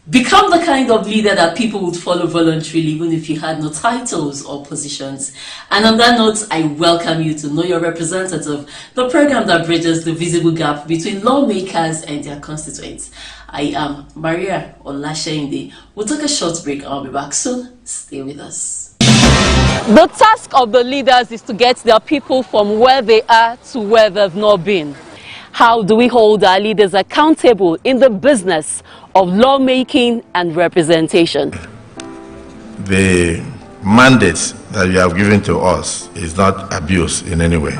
Become the kind of leader that people would follow voluntarily even if you had no titles or positions. And on that note, I welcome you to Know Your Representative, the program that bridges the visible gap between lawmakers and their constituents. I am Maria Olashende. We'll take a short break and I'll be back soon. Stay with us. The task of the leaders is to get their people from where they are to where they've not been. How do we hold our leaders accountable in the business of lawmaking and representation? The mandate that you have given to us is not abuse in any way.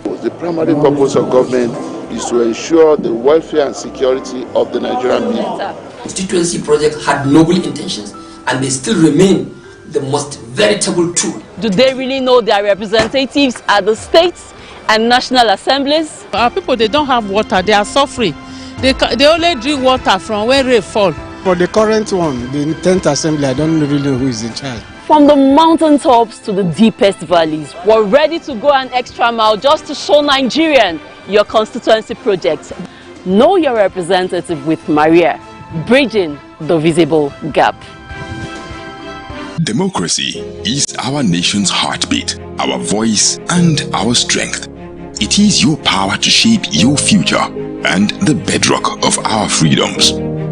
The primary purpose of government is to ensure the welfare and security of the Nigerian people. Constituency projects had noble intentions and they still remain the most veritable tool. Do they really know their representatives at the states and national assemblies? Our people, they don't have water, they are suffering. They only drink water from where rain fall. For the current one, the 10th assembly, I don't really know who is in charge. From the mountaintops to the deepest valleys, we're ready to go an extra mile just to show Nigerian your constituency projects. Know your representative with Maria, bridging the visible gap. Democracy is our nation's heartbeat, our voice and our strength. It is your power to shape your future and the bedrock of our freedoms.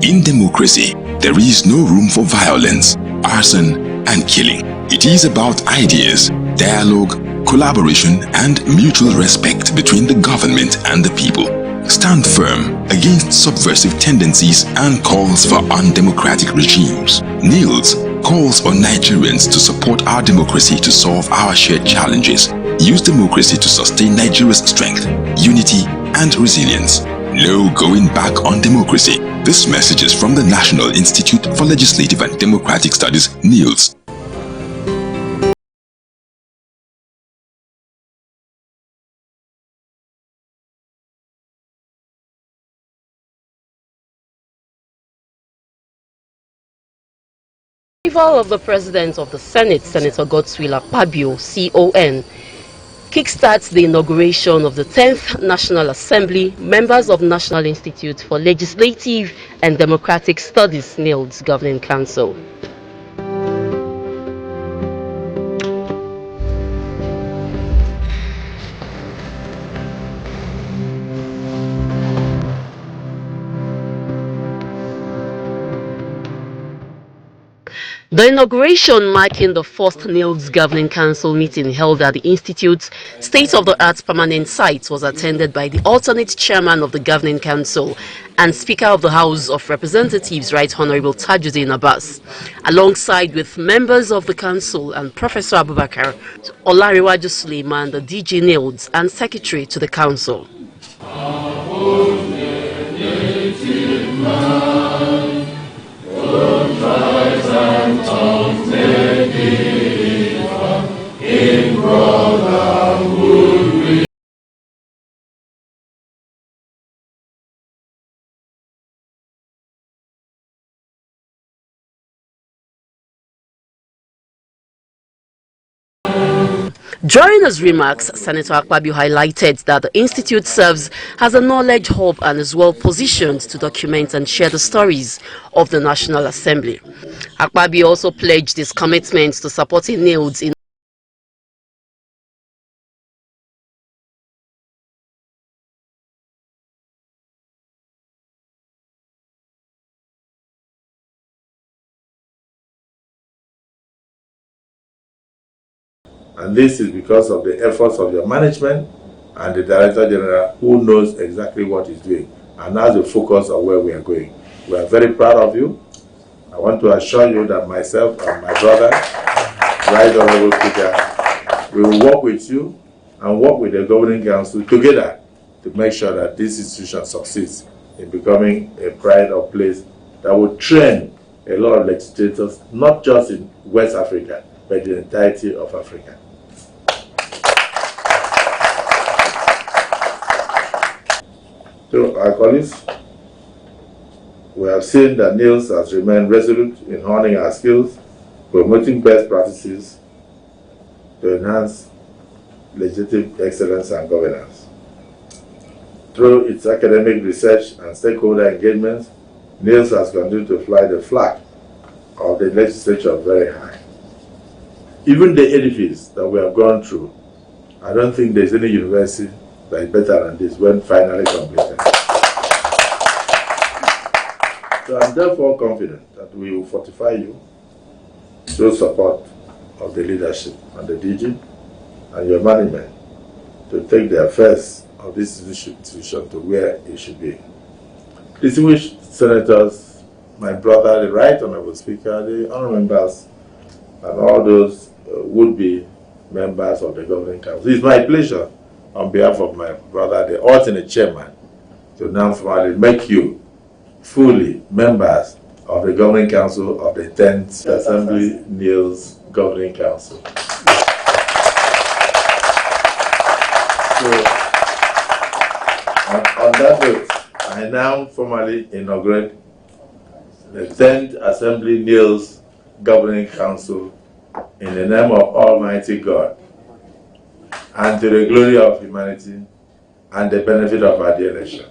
In democracy, there is no room for violence, arson and killing. It is about ideas, dialogue, collaboration and mutual respect between the government and the people. Stand firm against subversive tendencies and calls for undemocratic regimes. NILDS calls on Nigerians to support our democracy to solve our shared challenges. Use democracy to sustain Nigeria's strength, unity and resilience. No going back on democracy. This message is from the National Institute for Legislative and Democratic Studies, NILDS. Arrival of the President of the Senate, Senator Godswill Akpabio, CON, kickstarts the inauguration of the 10th National Assembly, members of National Institute for Legislative and Democratic Studies, NILDS Governing Council. The inauguration marking the first NILDS Governing Council meeting held at the Institute's state-of-the-art permanent site was attended by the alternate chairman of the Governing Council and Speaker of the House of Representatives, Right Honorable Tajuddin Abbas, alongside with members of the Council and Professor Abubakar Olariwaju Suleiman, the DG NILDS and Secretary to the Council. During his remarks, Senator Akpabio highlighted that the Institute serves as a knowledge hub and is well positioned to document and share the stories of the National Assembly. Akpabio also pledged his commitment to supporting NILDS in And this is because of the efforts of your management and the Director General, who knows exactly what he's doing and has the focus on where we are going. We are very proud of you. I want to assure you that myself and my brother, Right Honorable Speaker, we will work with you and work with the Governing Council together to make sure that this institution succeeds in becoming a pride of place that will train a lot of legislators, not just in West Africa, but the entirety of Africa. To our colleagues, we have seen that NILDS has remained resolute in honing our skills, promoting best practices to enhance legislative excellence and governance. Through its academic research and stakeholder engagements, NILDS has continued to fly the flag of the legislature very high. Even the edifice that we have gone through, I don't think there's any university that is better than this when finally completed. So I'm therefore confident that we will fortify you, show support of the leadership and the DG and your management to take the affairs of this institution to where it should be. Distinguished senators, my brother, the Right Honorable Speaker, the honorable members, and all those would-be members of the Governing Council. It's my pleasure, on behalf of my brother, the alternate chairman, to now formally make you fully members of the Governing Council of the 10th Assembly NILDS Governing Council. So, on that note, I now formally inaugurate the 10th Assembly NILDS Governing Council in the name of Almighty God and to the glory of humanity and the benefit of our dear nation.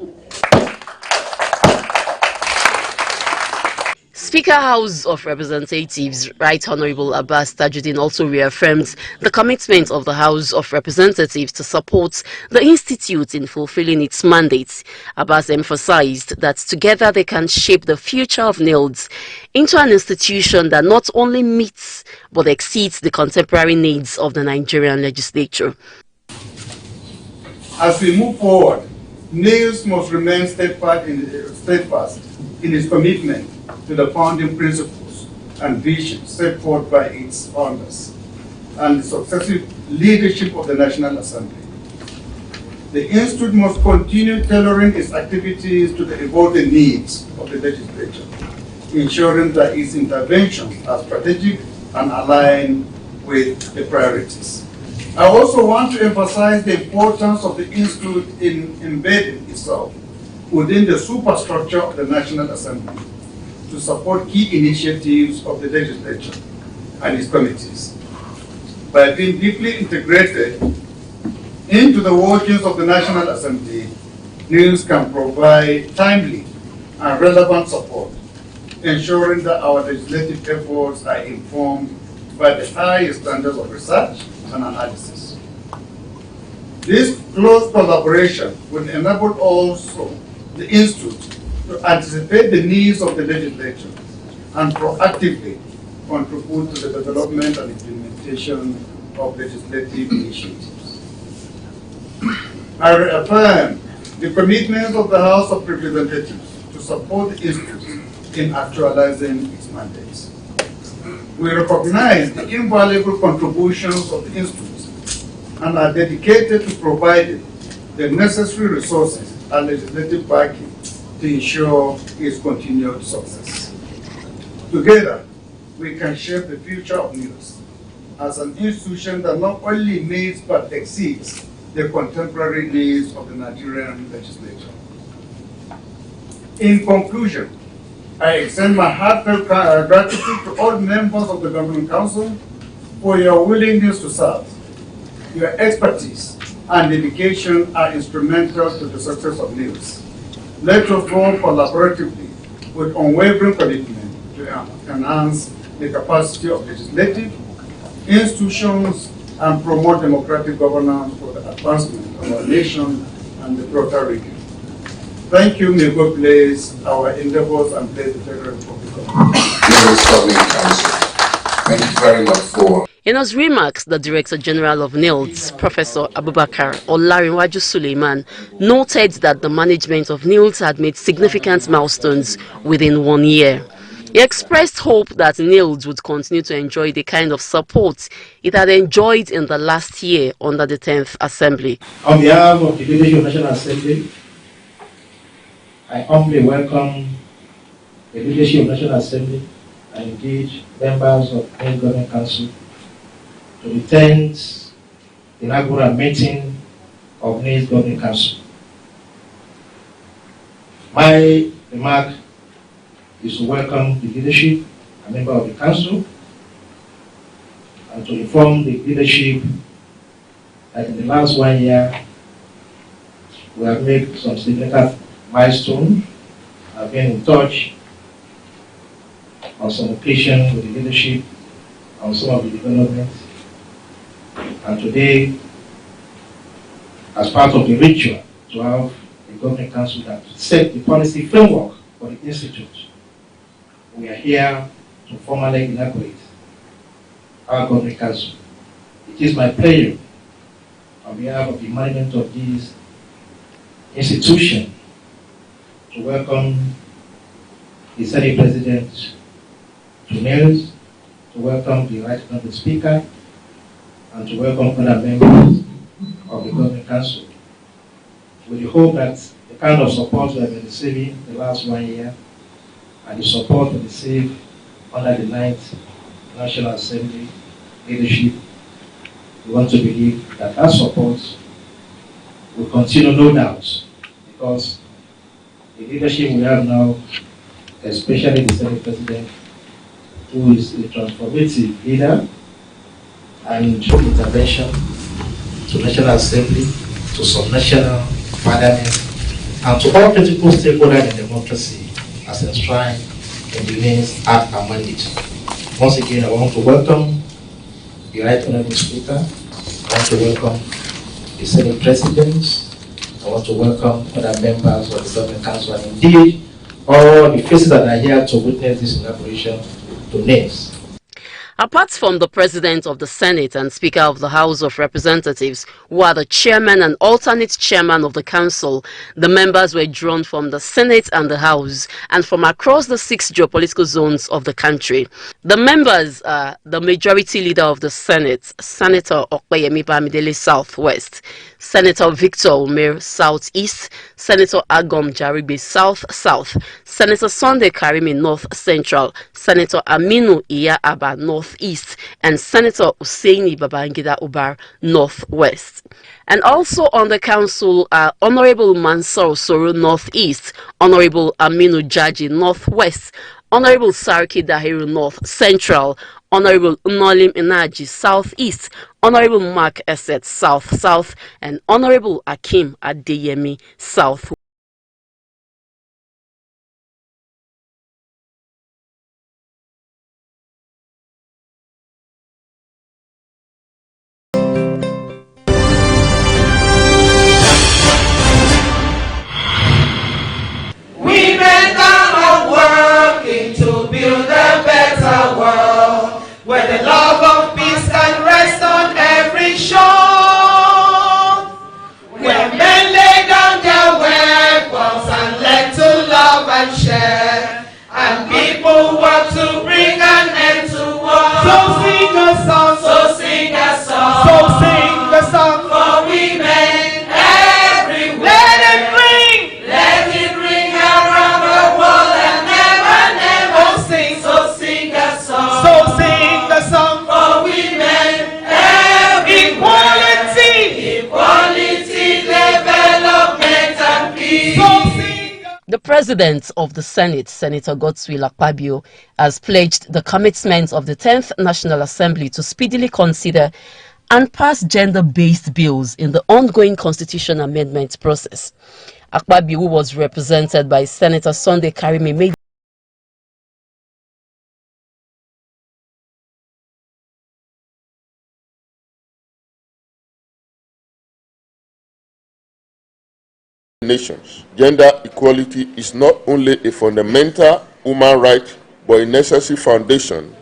Speaker House of Representatives Right Honorable Abbas Tajuddin also reaffirmed the commitment of the House of Representatives to support the Institute in fulfilling its mandate. Abbas emphasized that together they can shape the future of NILDS into an institution that not only meets but exceeds the contemporary needs of the Nigerian legislature. As we move forward, NILDS must remain steadfast in its commitment to the founding principles and vision set forth by its founders and the successive leadership of the National Assembly. The Institute must continue tailoring its activities to the evolving needs of the legislature, ensuring that its interventions are strategic and aligned with the priorities. I also want to emphasize the importance of the Institute in embedding itself within the superstructure of the National Assembly to support key initiatives of the legislature and its committees. By being deeply integrated into the workings of the National Assembly, NILDS can provide timely and relevant support, ensuring that our legislative efforts are informed by the highest standards of research and analysis. This close collaboration will enable also the Institute to anticipate the needs of the legislature and proactively contribute to the development and implementation of legislative initiatives. I reaffirm the commitment of the House of Representatives to support the Institute in actualizing its mandates. We recognize the invaluable contributions of the Institute and are dedicated to providing the necessary resources and legislative backing to ensure its continued success. Together, we can shape the future of NILDS as an institution that not only meets but exceeds the contemporary needs of the Nigerian legislature. In conclusion, I extend my heartfelt gratitude to all members of the Governing Council for your willingness to serve. Your expertise and dedication are instrumental to the success of NILDS. Let us work collaboratively with unwavering commitment to enhance the capacity of legislative institutions and promote democratic governance for the advancement of our nation and the broader region. Thank you. May God bless our endeavors and bless the Federal Republic of Nigeria. Thank you very much for. In his remarks, the Director General of NILDS, Professor Abubakar Olarinwaju Suleiman, noted that the management of NILDS had made significant milestones within 1 year. He expressed hope that NILDS would continue to enjoy the kind of support it had enjoyed in the last year under the 10th Assembly. On behalf of the Leadership of the National Assembly, I humbly welcome the Leadership of the National Assembly and indeed members of the Governing Council to the 10th inaugural meeting of NILDS Governing Council. My remark is to welcome the leadership and member of the council and to inform the leadership that in the last 1 year we have made some significant milestones, have been in touch on some occasion with the leadership on some of the developments. And today, as part of the ritual to have a governing council that set the policy framework for the institute, we are here to formally inaugurate our governing council. It is my pleasure, on behalf of the management of this institution, to welcome the Senate President to NILDS, to welcome the Right Honourable Speaker, and to welcome other members of the Governing Council, with the hope that the kind of support we have been receiving the last 1 year and the support we received under the 9th National Assembly leadership, we want to believe that that support will continue, no doubt, because the leadership we have now, especially the Senate President, who is a transformative leader, and through intervention to National Assembly, to subnational parliament, and to all critical stakeholders in democracy as enshrined in the NILDS Act and mandate. Once again, I want to welcome the Right Honourable Speaker, I want to welcome the Senate President, I want to welcome other members of the Governing Council, and indeed all the faces that are here to witness this inauguration to NILDS. Apart from the President of the Senate and Speaker of the House of Representatives, who are the Chairman and alternate Chairman of the Council, the members were drawn from the Senate and the House and from across the 6 geopolitical zones of the country. The members are the Majority Leader of the Senate, Senator Okpeyemi Bamidele Southwest, Senator Victor Umir Southeast, Senator Agom Jaribe South, Senator Sunday Karimi North Central, Senator Aminu Iya Aba Northeast, and Senator Usaini Babangida Ubar Northwest. And also on the council are Honorable Mansour Soro Northeast, Honorable Aminu Jaji Northwest, Honorable Sarki Dahiru North Central, Honorable Unolim Inaji Southeast, Honorable Mark Esset South, and Honorable Akim Adeyemi South. Women are working to build a better world, where the love of peace can rest on every shore, where men lay down their weapons and learn to love and share, and people work to bring an end to war. So sing a song, so sing a song, so sing a song for women everywhere. Let it ring around the world and never sing. So sing a song, so sing a song for women everywhere. Equality, development and peace. So sing. The President of the Senate, Senator Godswill Akpabio, has pledged the commitment of the 10th National Assembly to speedily consider and pass gender-based bills in the ongoing constitution amendment process. Akpabio, who was represented by Senator Sunday Karimi, made nations. Gender equality is not only a fundamental human right, but a necessary foundation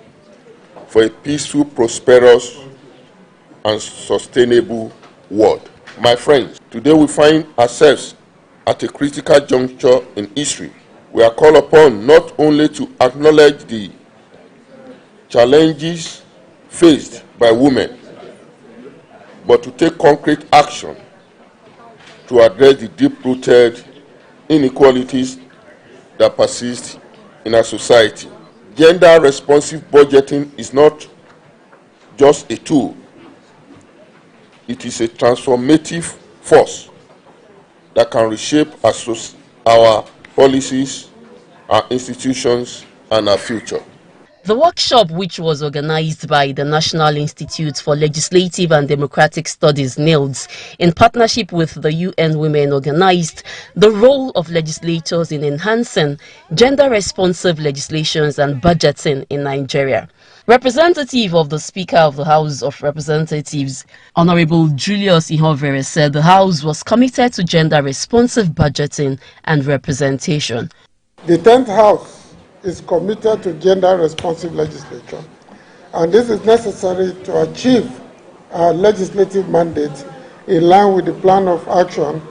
for a peaceful, prosperous, and sustainable world. My friends, today we find ourselves at a critical juncture in history. We are called upon not only to acknowledge the challenges faced by women, but to take concrete action to address the deep-rooted inequalities that persist in our society. Gender-responsive budgeting is not just a tool. It is a transformative force that can reshape our policies, our institutions, and our future. The workshop, which was organized by the National Institute for Legislative and Democratic Studies (NILDS) in partnership with the UN Women, organized the role of legislators in enhancing gender-responsive legislations and budgeting in Nigeria. Representative of the Speaker of the House of Representatives, Honorable Julius Ihovere, said the House was committed to gender-responsive budgeting and representation. The 10th House is committed to gender-responsive legislation, and this is necessary to achieve our legislative mandate in line with the Plan of Action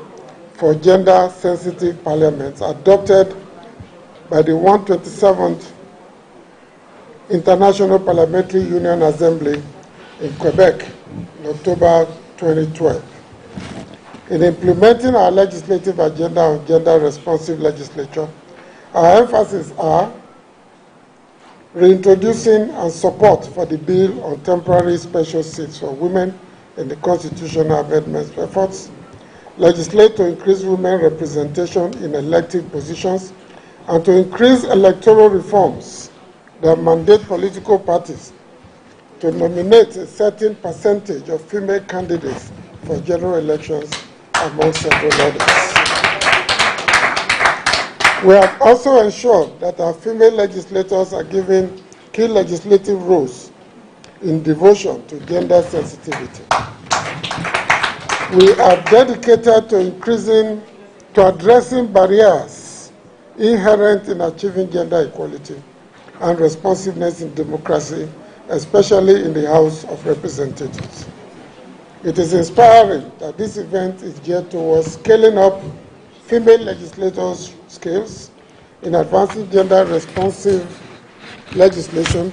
for Gender-Sensitive Parliaments adopted by the 127th International Parliamentary Union Assembly in Quebec in October 2012. In implementing our legislative agenda of gender-responsive legislation, our emphasis are reintroducing and support for the bill on temporary special seats for women in the constitutional amendment efforts, legislate to increase women representation in elected positions, and to increase electoral reforms that mandate political parties to nominate a certain percentage of female candidates for general elections, among several others. We have also ensured that our female legislators are given key legislative roles in devotion to gender sensitivity. We are dedicated to addressing barriers inherent in achieving gender equality and responsiveness in democracy, especially in the House of Representatives. It is inspiring that this event is geared towards scaling up female legislators' skills in advancing gender-responsive legislation,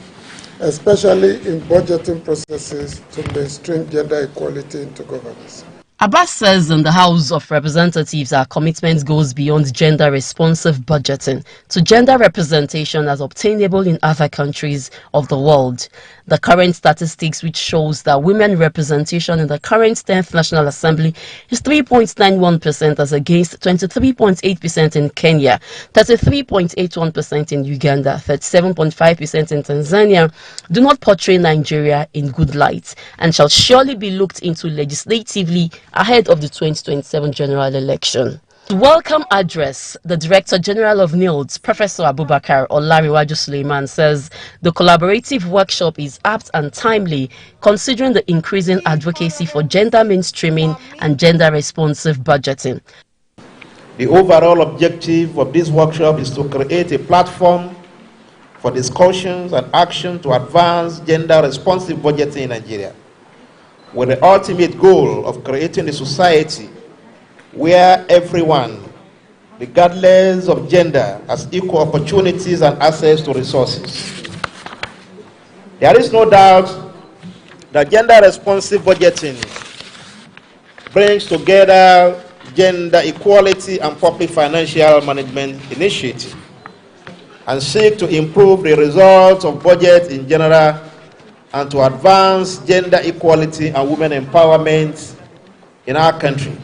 especially in budgeting processes to mainstream gender equality into governance. Abbas says in the House of Representatives our commitment goes beyond gender-responsive budgeting to gender representation as obtainable in other countries of the world. The current statistics, which shows that women representation in the current 10th National Assembly is 3.91% as against 23.8% in Kenya, 33.81% in Uganda, 37.5% in Tanzania, do not portray Nigeria in good light and shall surely be looked into legislatively ahead of the 2027 general election. Welcome address, the Director General of NILDS, Professor Abubakar Olariwaju Suleiman, says the collaborative workshop is apt and timely considering the increasing advocacy for gender mainstreaming and gender-responsive budgeting. The overall objective of this workshop is to create a platform for discussions and action to advance gender-responsive budgeting in Nigeria, with the ultimate goal of creating a society where everyone, regardless of gender, has equal opportunities and access to resources. There is no doubt that gender-responsive budgeting brings together gender equality and public financial management initiative and seek to improve the results of budget in general and to advance gender equality and women empowerment in our country.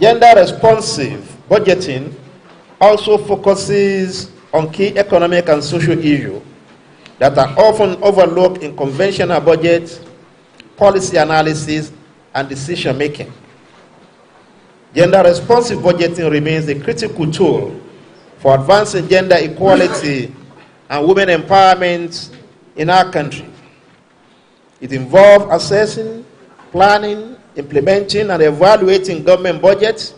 Gender-responsive budgeting also focuses on key economic and social issues that are often overlooked in conventional budget, policy analysis, and decision-making. Gender-responsive budgeting remains a critical tool for advancing gender equality and women empowerment in our country. It involves assessing, planning, implementing, and evaluating government budgets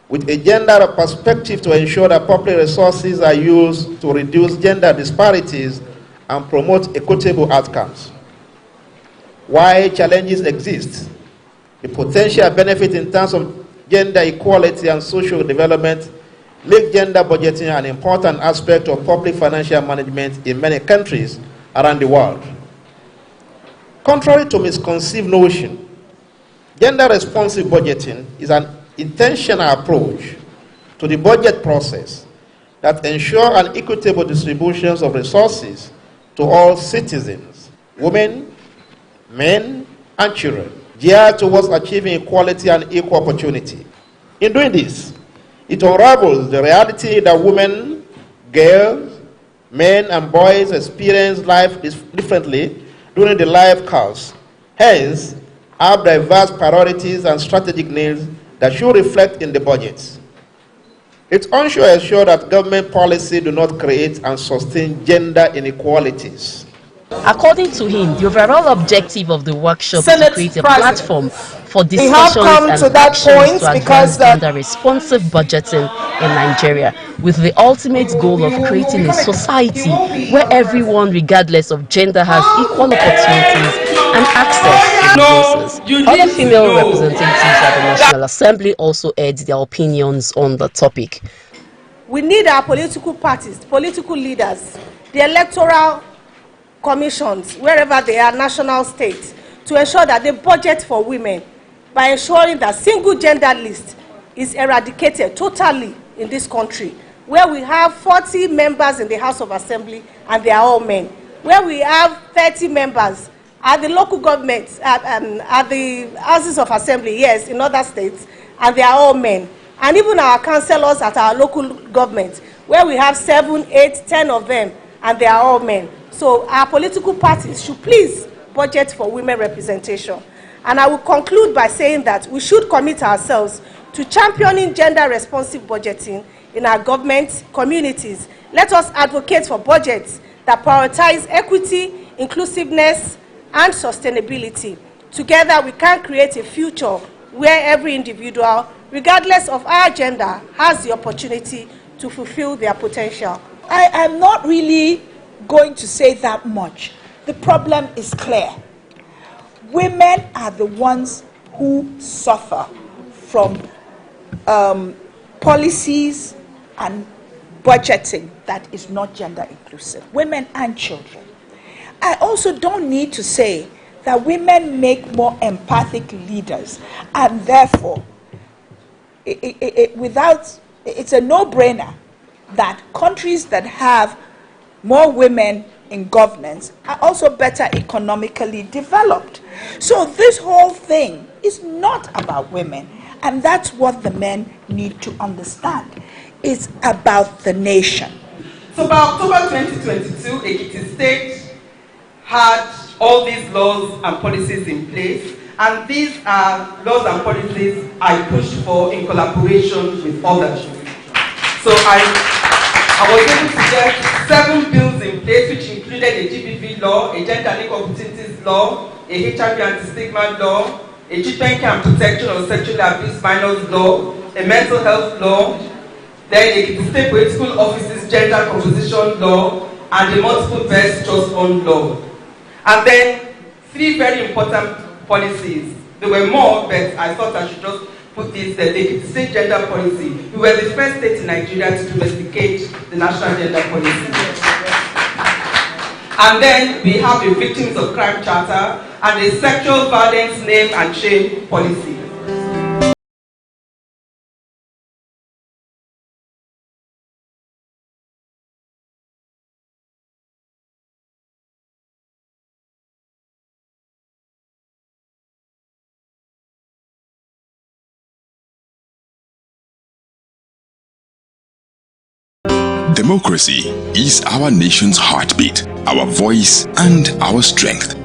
with a gender perspective to ensure that public resources are used to reduce gender disparities and promote equitable outcomes. While challenges exist, the potential benefit in terms of gender equality and social development make gender budgeting an important aspect of public financial management in many countries around the world. Contrary to misconceived notion, gender-responsive budgeting is an intentional approach to the budget process that ensures an equitable distribution of resources to all citizens, women, men, and children, geared towards achieving equality and equal opportunity. In doing this, it unravels the reality that women, girls, Men and boys experience life differently during the life course. Hence, have diverse priorities and strategic needs that should reflect in the budgets. It's ensure that government policy do not create and sustain gender inequalities. According to him, the overall objective of the workshop is to create a platform for We have discussions come and to that actions point to because advance gender-responsive budgeting in Nigeria, with the ultimate goal of creating a society where everyone, regardless of gender, has equal opportunities and access to resources. Other female representatives at the National Assembly also aired their opinions on the topic. We need our political parties, political leaders, the electoral commissions, wherever they are, national, state, to ensure that they budget for women by ensuring that single gender list is eradicated totally in this country, where we have 40 members in the House of Assembly and they are all men, where we have 30 members at the local governments, at the Houses of Assembly, yes, in other states, and they are all men, and even our councillors at our local government, where we have 7, 8, 10 of them, and they are all men. So our political parties should please budget for women representation. And I will conclude by saying that we should commit ourselves to championing gender-responsive budgeting in our government communities. Let us advocate for budgets that prioritize equity, inclusiveness, and sustainability. Together, we can create a future where every individual, regardless of our gender, has the opportunity to fulfill their potential. I am not really going to say that much. The problem is clear. Women are the ones who suffer from policies and budgeting that is not gender inclusive. Women and children. I also don't need to say that women make more empathic leaders, and therefore it's a no-brainer that countries that have more women in governance are also better economically developed. So this whole thing is not about women, and that's what the men need to understand. It's about the nation. So by October 2022, Ekiti State had all these laws and policies in place, and these are laws and policies I pushed for in collaboration with others. So I was able to get 7 bills in place, which included a GBV law, a gender and equal opportunities law, a HIV anti-stigma law, a treatment and protection of sexually abused minors law, a mental health law, then a state political offices gender composition law, and a multiple birth trust fund law. And then 3 very important policies. There were more, but I thought I should just put this, the state gender policy. We were the first state in Nigeria to domesticate the national gender policy. And then we have the Victims of Crime Charter and the Sexual Violence Name and Shame policy. Democracy is our nation's heartbeat, our voice, and our strength.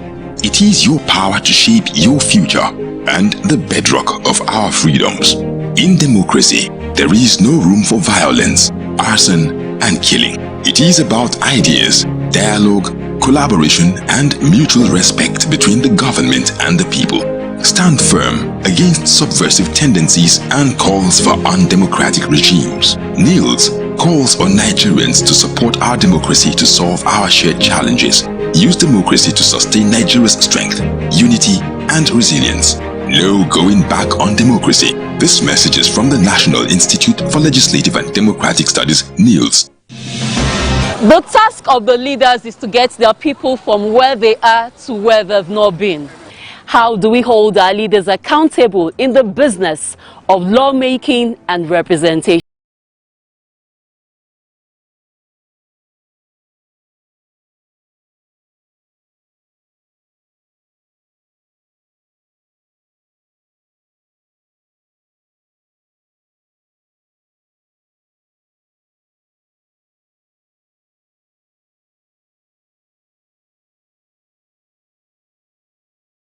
It is your power to shape your future and the bedrock of our freedoms. In democracy, there is no room for violence, arson, and killing. It is about ideas, dialogue, collaboration, and mutual respect between the government and the people. Stand firm against subversive tendencies and calls for undemocratic regimes. NILDS calls on Nigerians to support our democracy to solve our shared challenges. Use democracy to sustain Nigeria's strength, unity, and resilience. No going back on democracy. This message is from the National Institute for Legislative and Democratic Studies, NILDS. The task of the leaders is to get their people from where they are to where they've not been. How do we hold our leaders accountable in the business of lawmaking and representation?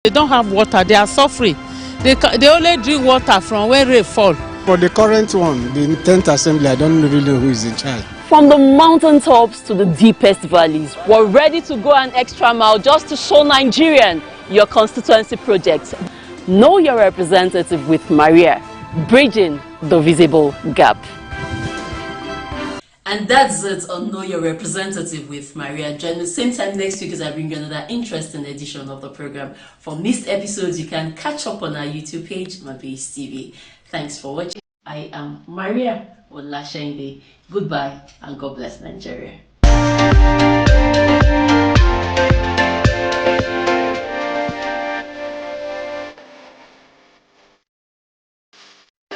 They don't have water, they are suffering. They only drink water from where rain fall. For the current one, the 10th assembly, I don't really know who is in charge. From the mountaintops to the deepest valleys, we're ready to go an extra mile just to show Nigerian your constituency project. Know your representative with Maria, bridging the visible gap. And that's it on Know Your Representative with Maria. Join us same time next week as I bring you another interesting edition of the program. For missed episodes, you can catch up on our YouTube page, Mabase TV. Thanks for watching. I am Maria Olashende. Goodbye and God bless Nigeria.